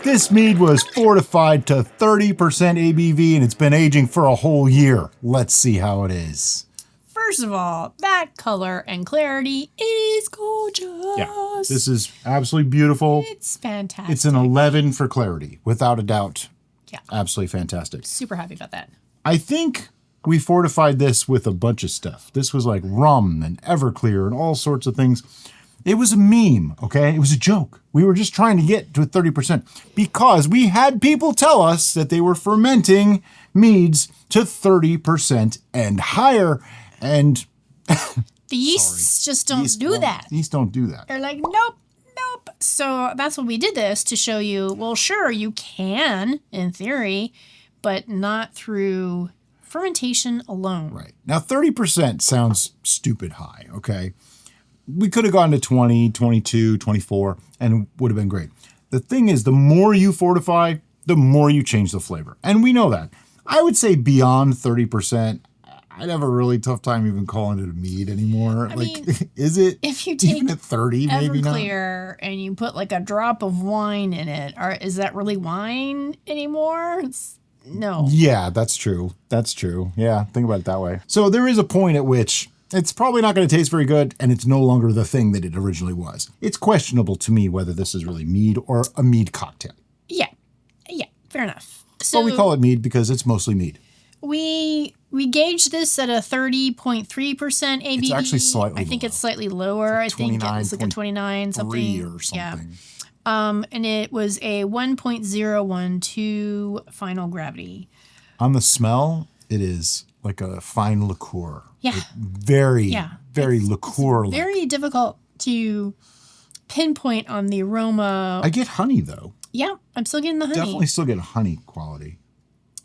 This mead was fortified to 30% ABV and it's been aging for a whole year. Let's see how it is. First of all, that color and clarity is gorgeous. Yeah, this is absolutely beautiful. It's fantastic. It's an 11 for clarity, without a doubt. Yeah. Absolutely fantastic. Super happy about that. I think we fortified this with a bunch of stuff. This was like rum and Everclear and all sorts of things. It was a meme, okay? It was a joke. We were just trying to get to 30% because we had people tell us that they were fermenting meads to 30% and higher. And the yeasts just don't do that. Yeast don't do that. They're like, nope. So that's what we did this to show you, well, sure, you can, in theory, but not through fermentation alone. Right. Now, 30% sounds stupid high, okay? We could have gone to 20, 22, 24, and would have been great. The thing is, the more you fortify, the more you change the flavor. And we know that. I would say beyond 30%, I'd have a really tough time even calling it a mead anymore. I mean, is it? If you take even at 30, maybe not. Everclear and you put like a drop of wine in it, is that really wine anymore? No. Yeah, that's true. That's true. Yeah, think about it that way. So there is a point at which it's probably not going to taste very good, and it's no longer the thing that it originally was. It's questionable to me whether this is really mead or a mead cocktail. Yeah, fair enough. So But we call it mead because it's mostly mead. We gauged this at a 30.3% ABV. It's actually slightly I think lower. it's slightly lower. It's I think it's like a 29 something. or something. Yeah. And it was a 1.012 final gravity. On the smell, it is like a fine liqueur. Yeah. Very liqueur-like. Very difficult to pinpoint on the aroma. I get honey, though. Yeah, I'm still getting the honey. Definitely still get honey quality.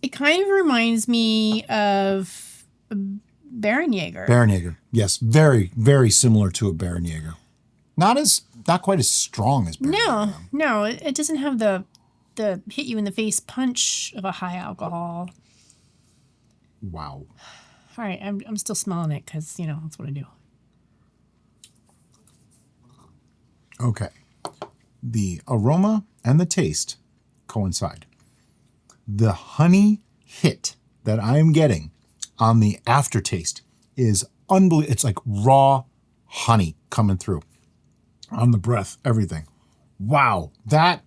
It kind of reminds me of Baron-Jäger. Baron-Jäger. Yes, very, very similar to a Baron-Jäger. Not quite as strong as Baron-Jäger. No, it doesn't have the hit you in the face punch of a high alcohol. Wow. All right, I'm still smelling it because, that's what I do. Okay. The aroma and the taste coincide. The honey hit that I'm getting on the aftertaste is unbelievable. It's like raw honey coming through on the breath, everything. Wow. I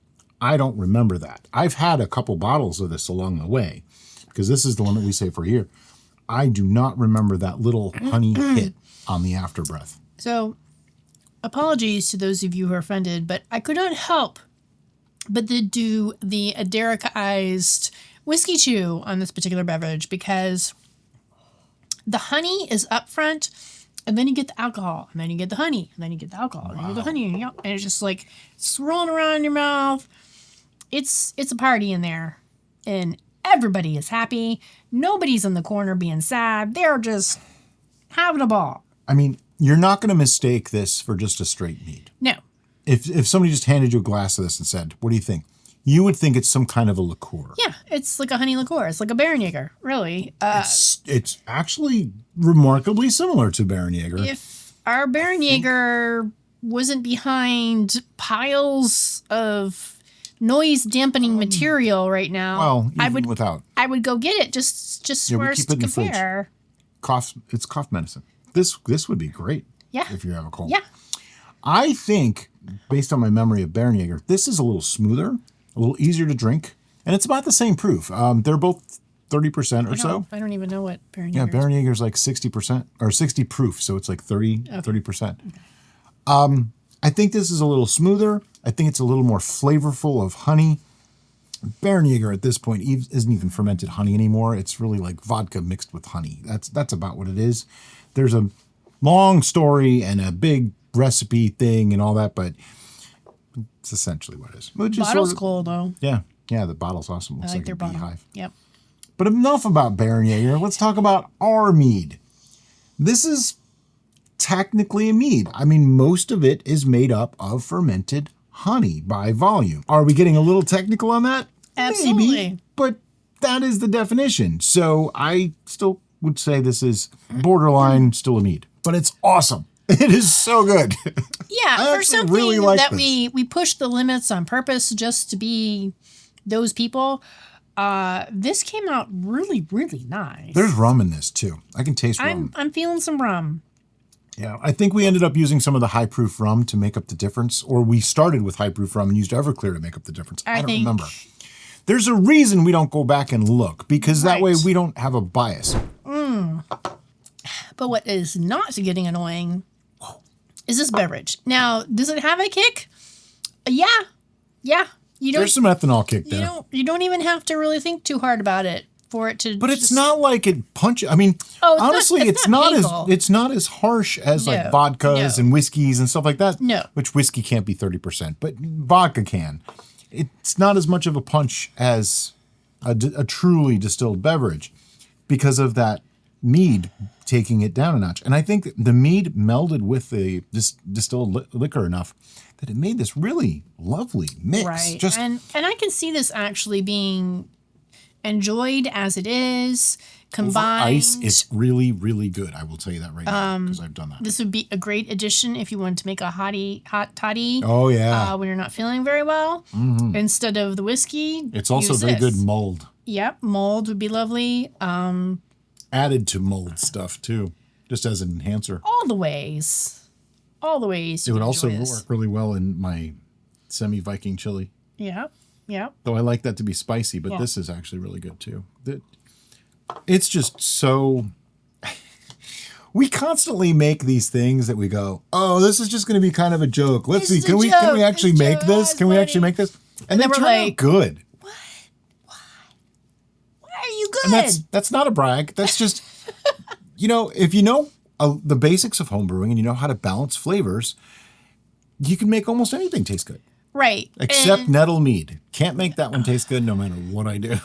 don't remember that. I've had a couple bottles of this along the way because this is the one that we save for here. I do not remember that little honey hit on the afterbreath. So, apologies to those of you who are offended, but I could not help but to do the Adericized Whisky Chew on this particular beverage because the honey is up front, and then you get the alcohol, and then you get the honey, and then you get the alcohol, and then you get the honey, and it's just like swirling around in your mouth. It's a party in there, and everybody is happy. Nobody's in the corner being sad. They're just having a ball. I mean, you're not going to mistake this for just a straight mead. No. If somebody just handed you a glass of this and said, what do you think? You would think it's some kind of a liqueur. Yeah, it's like a honey liqueur. It's like a Baron-Jäger, really. It's actually remarkably similar to Baron-Jäger. If our Baron-Jäger wasn't behind piles of noise-dampening material right now, well, even without. I would go get it just for us to compare. It's cough medicine. This would be great. Yeah. If you have a cold. Yeah. I think, based on my memory of Baron-Jäger, this is a little smoother, a little easier to drink, and it's about the same proof. They're both 30% or so. I don't even know what Baron-Jäger is. Yeah, Baron-Jäger is like 60% or 60 proof, so it's like 30%. Okay. I think this is a little smoother. I think it's a little more flavorful of honey. Baron-Jäger at this point isn't even fermented honey anymore. It's really like vodka mixed with honey. That's about what it is. There's a long story and a big recipe thing and all that, but it's essentially what it is. Bottle's cool though. Yeah, the bottle's awesome. Looks like their a bottle. beehive. Yep. But enough about Baron-Jäger. Let's talk about our mead. This is technically a mead. I mean, most of it is made up of fermented honey by volume. Are we getting a little technical on that? Absolutely. Maybe, but that is the definition. So I still would say this is borderline still a mead, but it's awesome. It is so good. Yeah, I for actually something really like that this. we push the limits on purpose just to be those people. This came out really, really nice. There's rum in this too. I can taste rum. I'm feeling some rum. Yeah, I think we ended up using some of the high proof rum to make up the difference, or we started with high proof rum and used Everclear to make up the difference. I don't remember. There's a reason we don't go back and look, because that way we don't have a bias. But what is not getting annoying is this beverage. Now, does it have a kick? Yeah. You don't. There's some ethanol kick there. You don't even have to really think too hard about it for it to. But it's not like it punches. I mean, honestly, it's not as harsh as like vodkas and whiskeys and stuff like that. No. Which whiskey can't be 30%, but vodka can. It's not as much of a punch as a truly distilled beverage because of that mead taking it down a notch. And I think the mead melded with the distilled liquor enough that it made this really lovely mix. Right. And I can see this actually being enjoyed as it is, combined. Over ice, it's really, really good. I will tell you that right now because I've done that. This would be a great addition if you wanted to make a hot toddy. Oh, yeah. When you're not feeling very well. Mm-hmm. Instead of the whiskey. It's also very good mulled. Yep. Mulled would be lovely. Added to mulled stuff too, just as an enhancer. All the ways. It would also work really well in my semi-Viking chili. Yep. Though I like that to be spicy, but this is actually really good too. It's just so... We constantly make these things that we go, oh, this is just going to be kind of a joke. Let's see, can we actually make this? Can we actually make this? And then turn out good. What? Why are you good? And that's not a brag. That's just, if you know the basics of home brewing and you know how to balance flavors, you can make almost anything taste good. Right. Except nettle mead. Can't make that one taste good no matter what I do.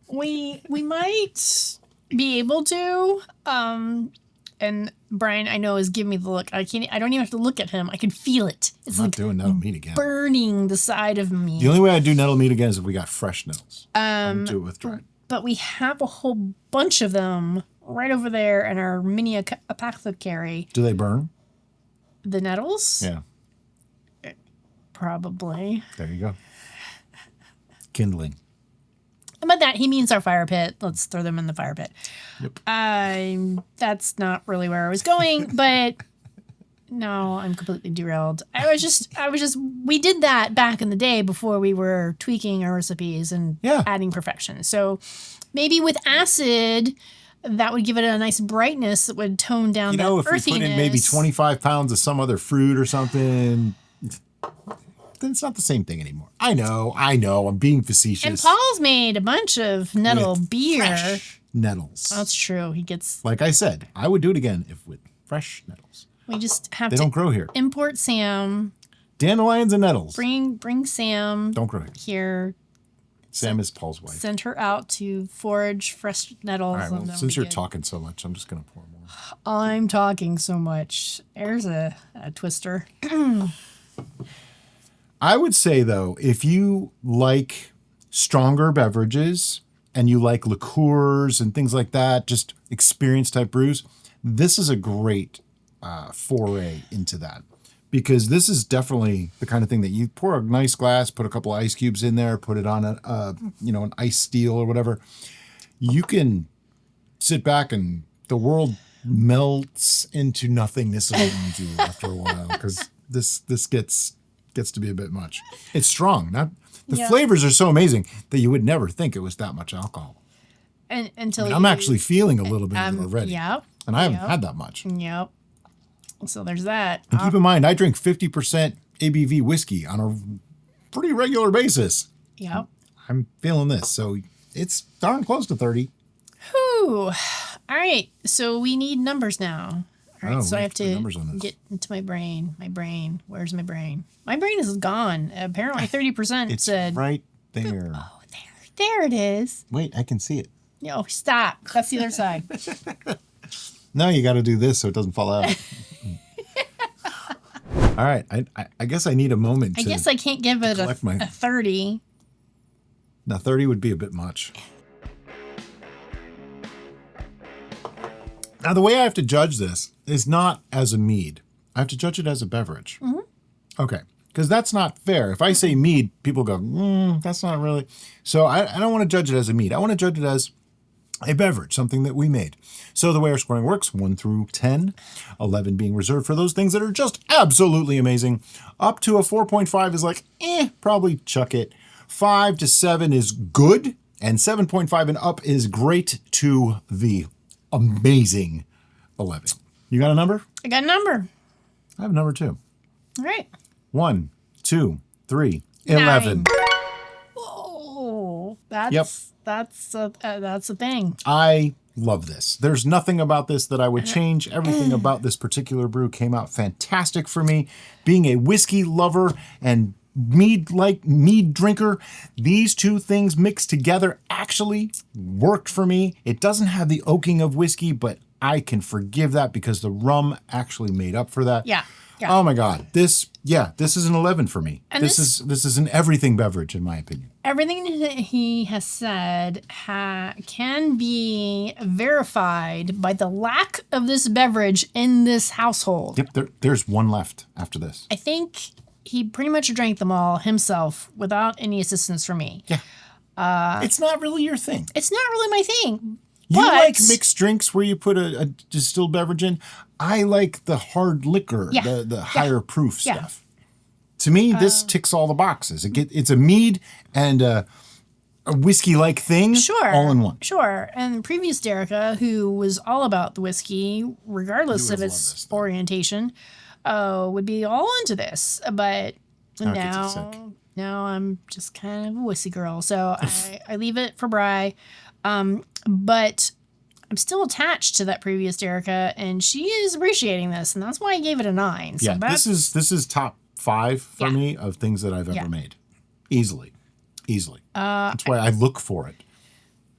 We might be able to. And Brian, I know, is giving me the look. I don't even have to look at him. I can feel it. It's I'm not doing nettle mead again. Burning the side of me. The only way I do nettle mead again is if we got fresh nettles. I won't do it with dried. But we have a whole bunch of them right over there in our mini apothecary. Do they burn? The nettles? Yeah. Probably. There you go. Kindling. But that he means our fire pit. Let's throw them in the fire pit. Yep. That's not really where I was going, but no, I'm completely derailed. We did that back in the day before we were tweaking our recipes and adding perfection. So maybe with acid, that would give it a nice brightness that would tone down that earthiness. If we put in maybe 25 pounds of some other fruit or something, then it's not the same thing anymore. I know. I'm being facetious. And Paul's made a bunch of nettle beer. Fresh nettles. That's true. He gets... Like I said, I would do it again if with fresh nettles. We just have They don't grow here. Import Sam. Dandelions and nettles. Bring Sam. Don't grow here. Sam is Paul's wife. Send her out to forage fresh nettles. All right, well, since you're talking so much, I'm just going to pour more. I'm talking so much. There's a twister. I would say, though, if you like stronger beverages and you like liqueurs and things like that, just experience type brews, this is a great foray into that. Because this is definitely the kind of thing that you pour a nice glass, put a couple of ice cubes in there, put it on an ice steel or whatever. You can sit back and the world melts into nothingness around you after a while because this gets to be a bit much. It's strong. The flavors are so amazing that you would never think it was that much alcohol. I'm actually feeling a little bit of it already. Yep. And I haven't had that much. Yep. So there's that. And keep in mind, I drink 50% ABV whiskey on a pretty regular basis. Yep. I'm feeling this. So it's darn close to 30. Whew. All right. So we need numbers now. All right. So I have to get into my brain. Where's my brain? My brain is gone. Apparently 30% it's said. right there. Oh, there it is. Wait, I can see it. No, stop. That's the other side. No, you got to do this so it doesn't fall out. All right. I guess I need a moment. I guess I can't give it a 30. Now, 30 would be a bit much. Now, the way I have to judge this is not as a mead. I have to judge it as a beverage. Mm-hmm. Okay. Because that's not fair. If I say mead, people go, that's not really. So I don't want to judge it as a mead. I want to judge it as a beverage, something that we made. So the way our scoring works, 1 through 10, 11 being reserved for those things that are just absolutely amazing. Up to a 4.5 is like, probably chuck it. 5 to 7 is good, and 7.5 and up is great to the amazing 11. You got a number? I got a number. I have a number too. All right. 1, 2, 3, 11. 9. Whoa, that's Yep. that's a thing. I love this. There's nothing about this that I would change. Everything about this particular brew came out fantastic for me. Being a whiskey lover and mead drinker, these two things mixed together actually worked for me. It doesn't have the oaking of whiskey, but I can forgive that because the rum actually made up for that. Yeah. Oh my God. This is an 11 for me. And this is an everything beverage in my opinion. Everything that he has said can be verified by the lack of this beverage in this household. Yep, there's one left after this. I think he pretty much drank them all himself without any assistance from me. Yeah. It's not really your thing. It's not really my thing. You but like mixed drinks where you put a distilled beverage in. I like the hard liquor, the higher proof stuff. To me, this ticks all the boxes. It's a mead and a whiskey-like thing all in one. Sure. And previous Derica, who was all about the whiskey, regardless of its orientation, would be all into this. But now I'm just kind of a whiskey girl. So I leave it for Bri. But I'm still attached to that previous Derica, and she is appreciating this, and that's why I gave it a 9. So this is top 5 for me of things that I've ever made. Easily. That's why I look for it.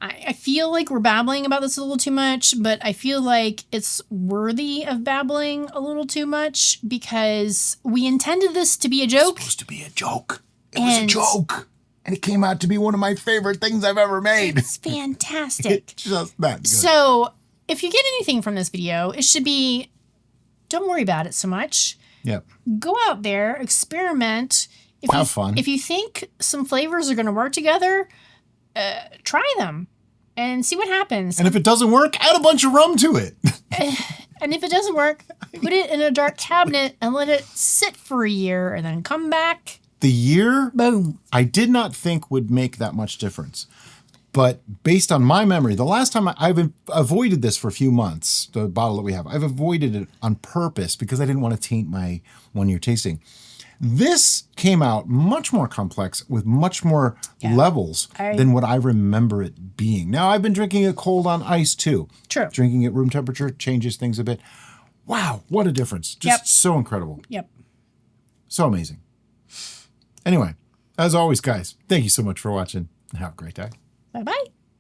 I feel like we're babbling about this a little too much, but I feel like it's worthy of babbling a little too much because we intended this to be a joke. It's supposed to be a joke. It was a joke. And it came out to be one of my favorite things I've ever made. It's fantastic. It's just that good. So, if you get anything from this video, it should be, don't worry about it so much. Yep. Go out there, experiment. Have fun. If you think some flavors are going to work together, try them and see what happens. And if it doesn't work, add a bunch of rum to it. And if it doesn't work, put it in a dark cabinet and let it sit for a year and then come back. The year, boom, I did not think would make that much difference. But based on my memory, the last time I've avoided this for a few months, the bottle that we have, I've avoided it on purpose because I didn't want to taint my one-year tasting. This came out much more complex with much more levels than what I remember it being. Now, I've been drinking it cold on ice too. True. Drinking it room temperature changes things a bit. Wow, what a difference. Just so incredible. Yep. So amazing. Anyway, as always, guys, thank you so much for watching and have a great day. Bye-bye.